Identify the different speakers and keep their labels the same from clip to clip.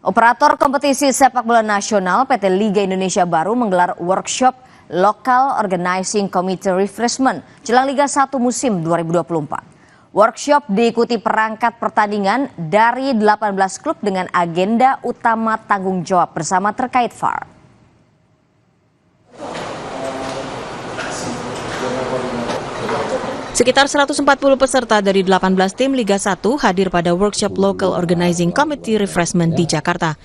Speaker 1: Operator kompetisi sepak bola nasional PT Liga Indonesia baru menggelar workshop Local Organizing Committee Refreshment jelang Liga 1 musim 2024. Workshop diikuti perangkat pertandingan dari 18 klub dengan agenda utama tanggung jawab bersama terkait VAR. Sekitar 140 peserta dari 18 tim Liga 1 hadir pada workshop Local Organizing Committee Refreshment di Jakarta.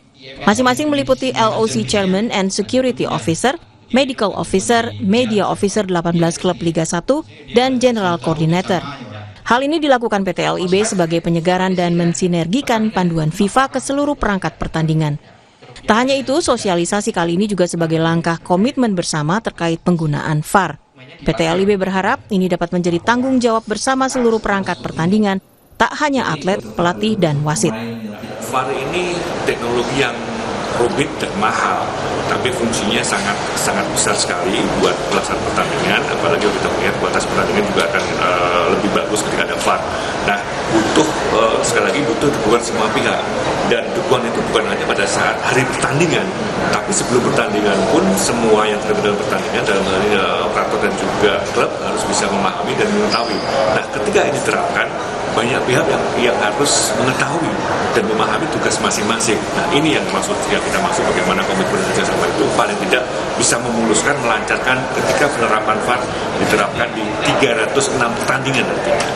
Speaker 1: Masing-masing meliputi LOC Chairman and Security Officer, Medical Officer, Media Officer 18 klub Liga 1, dan General Coordinator. Hal ini dilakukan PT LIB sebagai penyegaran dan mensinergikan panduan FIFA ke seluruh perangkat pertandingan. Tak hanya itu, sosialisasi kali ini juga sebagai langkah komitmen bersama terkait penggunaan VAR. PT LIB berharap ini dapat menjadi tanggung jawab bersama seluruh perangkat pertandingan, tak hanya atlet, pelatih, dan wasit.
Speaker 2: VAR ini teknologi yang rumit dan mahal, tapi fungsinya sangat besar sekali buat pelaksanaan pertandingan, apalagi kita melihat kualitas pertandingan juga akan lebih bagus ketika ada VAR. Nah, sekali lagi butuh dukungan semua pihak, dan dukungan itu bukan hanya pada saat hari pertandingan, tapi sebelum pertandingan pun semua yang terlibat dalam pertandingan, dalam hal ini operator dan juga klub harus bisa memahami dan mengetahui. Nah, ketika ini diterapkan, banyak pihak yang harus mengetahui dan memahami tugas masing-masing. Nah, ini yang maksud kita maksud bagaimana komitmen kerjasama itu paling tidak bisa memuluskan, melancarkan ketika penerapan VAR diterapkan di 306 pertandingan nantinya.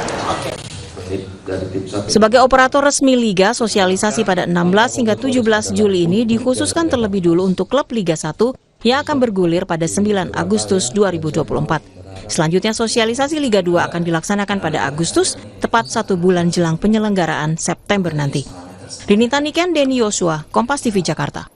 Speaker 1: Sebagai operator resmi Liga, sosialisasi pada 16 hingga 17 Juli ini dikhususkan terlebih dulu untuk klub Liga 1 yang akan bergulir pada 9 Agustus 2024. Selanjutnya sosialisasi Liga 2 akan dilaksanakan pada Agustus, tepat 1 bulan jelang penyelenggaraan September nanti. Rinita Niken, Denny Yosua, Kompas TV Jakarta.